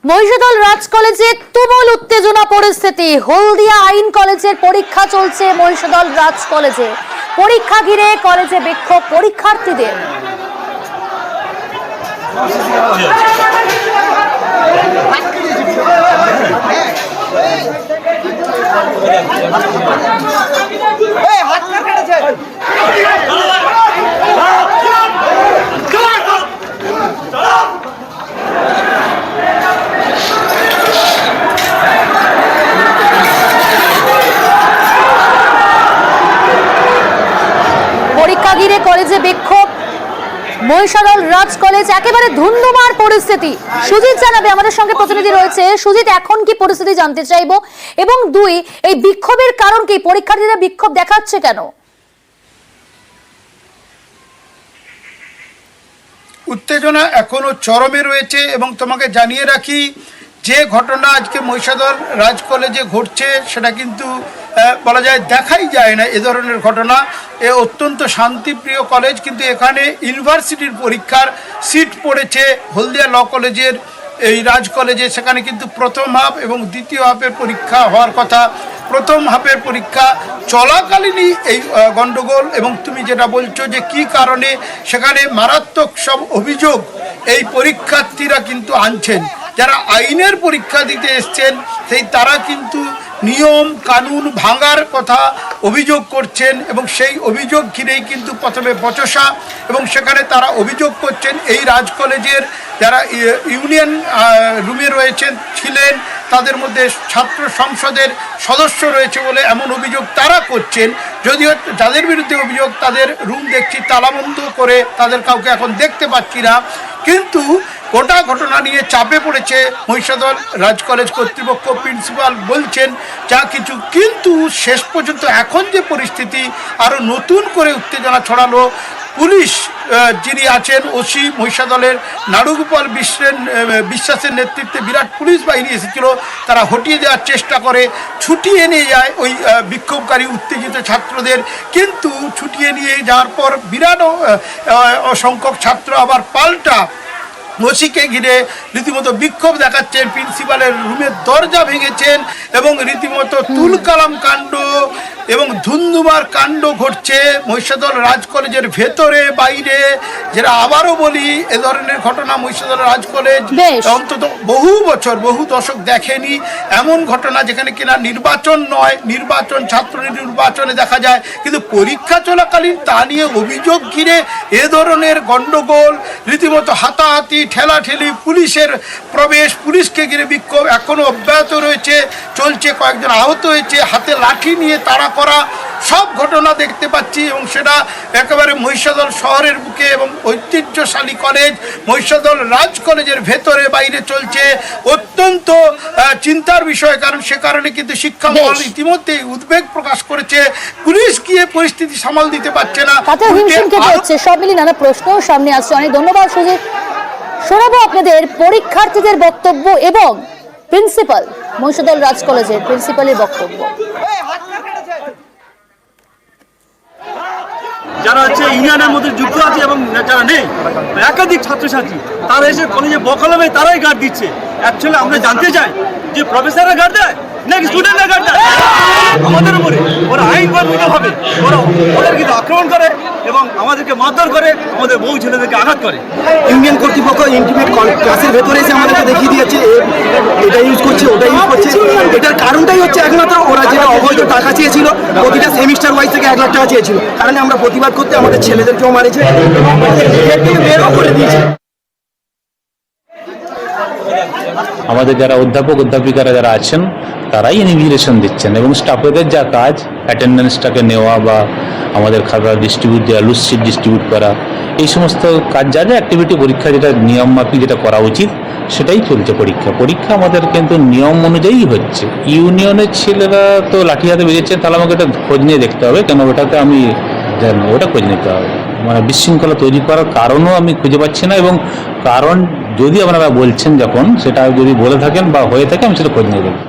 মহিষাদল রাজ কলেজে তুমুল উত্তেজনা পরিস্থিতি। হলদিয়া আইন কলেজের পরীক্ষা চলছে মহিষাদল রাজ কলেজে। পরীক্ষা ঘিরে কলেজে বিক্ষোভ পরীক্ষার্থীদের। পরীক্ষা ঘিরে কলেজে বিক্ষোভ মহিষাদল রাজ কলেজ, একেবারে ধুন্ধুমার পরিস্থিতি। সুজিত জানাবে, আমাদের সঙ্গে প্রতিনিধি রয়েছে। সুজিত, এখন কি পরিস্থিতি জানতে চাইবো, এবং দুই, এই বিক্ষোভের কারণ কি? পরীক্ষার্থীরা বিক্ষোভ দেখাচ্ছে কেন? উত্তেজনা এখনো চরমে রয়েছে এবং তোমাকে জানিয়ে রাখি, যে ঘটনা আজকে মহিষাদল রাজ কলেজে ঘটছে সেটা কিন্তু বলা যায় দেখাই যায় না এ ধরনের ঘটনা। এ অত্যন্ত শান্তিপ্রিয় কলেজ, কিন্তু এখানে ইউনিভার্সিটির পরীক্ষার সিট পড়েছে হলদিয়া ল কলেজের এই রাজ কলেজে। সেখানে কিন্তু প্রথম হাফ এবং দ্বিতীয় হাফের পরীক্ষা হওয়ার কথা। প্রথম হাফের পরীক্ষা চলাকালীনই এই গণ্ডগোল, এবং তুমি যেটা বলছো যে কি কারণে, সেখানে মারাত্মক সব অভিযোগ এই পরীক্ষার্থীরা কিন্তু আনছেন। যারা আইনের পরীক্ষা দিতে এসছেন তারা কিন্তু নিয়ম কানুন ভাঙার কথা অভিযোগ করছেন, এবং সেই অভিযোগ ঘিরেই কিন্তু প্রথমে বচসা, এবং সেখানে তারা অভিযোগ করছেন এই রাজ কলেজের যারা ইউনিয়ন রুমে ছিলেন তাদের মধ্যে ছাত্র সংসদের সদস্য রয়েছে বলে এমন অভিযোগ তারা করছেন। যদিও যাদের বিরুদ্ধে অভিযোগ তাদের রুম দেখছি তালাবন্ধ করে, তাদের কাউকে এখন দেখতে পাচ্ছি না। কিন্তু গোটা ঘটনা নিয়ে চাপে পড়েছে মহিষাদল রাজ কলেজ কর্তৃপক্ষ। প্রিন্সিপাল বলছেন যা কিছু, কিন্তু শেষ পর্যন্ত এখন যে পরিস্থিতি, আরও নতুন করে উত্তেজনা ছড়ালো। পুলিশ যিনি আছেন ওসি মহিষাদলের নাড়ুগোপাল বিশ্বাসের নেতৃত্বে বিরাট পুলিশ বাহিনী এসেছিল, তারা হটিয়ে দেওয়ার চেষ্টা করে, ছুটিয়ে নিয়ে যায় ওই বিক্ষোভকারী উত্তেজিত ছাত্রদের। কিন্তু ছুটিয়ে নিয়ে যাওয়ার পর বিরাট সংখ্যক ছাত্র আবার পাল্টা ওসিকে ঘিরে রীতিমতো বিক্ষোভ দেখাচ্ছেন, প্রিন্সিপালের রুমের দরজা ভেঙেছেন, এবং রীতিমতো তুলকালাম কাণ্ড এবং ধুন্ধুমার কাণ্ড ঘটছে মহিষাদল রাজ কলেজের ভেতরে বাইরে। যেটা আবারও বলি, এ ধরনের ঘটনা মহিষাদল রাজ কলেজ অন্তত বহু বছর বহু দশক দেখেনি। এমন ঘটনা যেখানে কিনা নির্বাচন নয়, নির্বাচন ছাত্র নির্বাচনে দেখা যায়, কিন্তু পরীক্ষা চলাকালীন তা নিয়ে অভিযোগ ঘিরে এ ধরনের গণ্ডগোল, রীতিমতো হাতাহাতি ঠেলাঠেলি, পুলিশের প্রবেশ, পুলিশকে ঘিরে বিক্ষোভ এখনও অব্যাহত রয়েছে, চলছে। কয়েকজন আহত হয়েছে, হাতে লাঠি নিয়ে তাড়া করা, সব ঘটনা দেখতে পাচ্ছি। এবং সেটা একেবারে মহিষাদল শহরের বুকে এবং ঐতিহ্যশালী কলেজ মহিষাদল রাজ কলেজের ভেতরে বাইরে চলছে। অত্যন্ত চিন্তার বিষয়, কারণ সে কারণে কিন্তু শিক্ষা মহল ইতিমধ্যেই উদ্বেগ প্রকাশ করেছে। পুলিশ গিয়ে পরিস্থিতি সামাল দিতে পারছে না, সব মিলিয়ে নানা প্রশ্ন সামনে আসছে। অনেক ধন্যবাদ সুজিত। শোনাবো আপনাদের পরীক্ষার্থীদের বক্তব্য এবং প্রিন্সিপাল মহিষাদল রাজ কলেজের প্রিন্সিপালের বক্তব্য। যারা হচ্ছে ইউনিয়নের মধ্যে যুক্ত আছে এবং যারা নেই, একাধিক ছাত্রছাত্রী তারা এসে কলেজে বকলমে তারাই গার্ড দিচ্ছে। অ্যাকচুয়ালি আমরা জানতে চাই যে প্রফেসররা গার্ড দেয় নাকি স্টুডেন্টরা গার্ড দেয়? আমাদের উপরে ওরা আইন হবে, ওরা ওদের কিন্তু আক্রমণ করে এবং আমাদেরকে মারধর করে, আমাদের বউ ছেলেদেরকে আঘাত করে। ইউনিয়ন কর্তৃপক্ষ ইন্টিমেট ক্লাসের ভেতরে এসে আমাদেরকে দেখিয়ে দিয়েছে এটা ইউজ করছে ওটা ইউজ করছে। এটার কারণটাই হচ্ছে একমাত্র ওরা যেটা অবৈধ টাকা চেয়েছিল, প্রতিটা সেমিস্টার ওয়াইজ থেকে 1 লাখ টাকা চেয়েছিল। কারণে আমরা প্রতিবাদ করতে আমাদের ছেলেদেরকেও মারেছে, বেরও করে দিয়েছে। আমাদের যারা অধ্যাপক অধ্যাপিকারা যারা আছেন তারাই ইনভিজিলেশন দিচ্ছেন, এবং স্টাফেদের যা কাজ অ্যাটেন্ডেন্সটাকে নেওয়া বা আমাদের খাবার ডিস্ট্রিবিউট দেওয়া, লুজশিট ডিস্ট্রিবিউট করা, এই সমস্ত কাজ যা যা অ্যাক্টিভিটি পরীক্ষা যেটা নিয়ম মাফিক যেটা করা উচিত সেটাই চলছে। পরীক্ষা আমাদের কিন্তু নিয়ম অনুযায়ী হচ্ছে। ইউনিয়নের ছেলেরা তো লাঠি হাতে বেরিয়েছে, তাহলে আমাকে এটা খোঁজ নিয়ে দেখতে হবে, কেন ওটাতে আমি জানি ওটা খোঁজ নিতে হবে। মানে বিশৃঙ্খলা তৈরি করার কারণও আমি খুঁজে পাচ্ছি না, এবং কারণ যদি আপনারা বলছেন যখন সেটা যদি বলে থাকেন বা হয়ে থাকে আমি সেটা খোঁজ নিয়ে দেবো।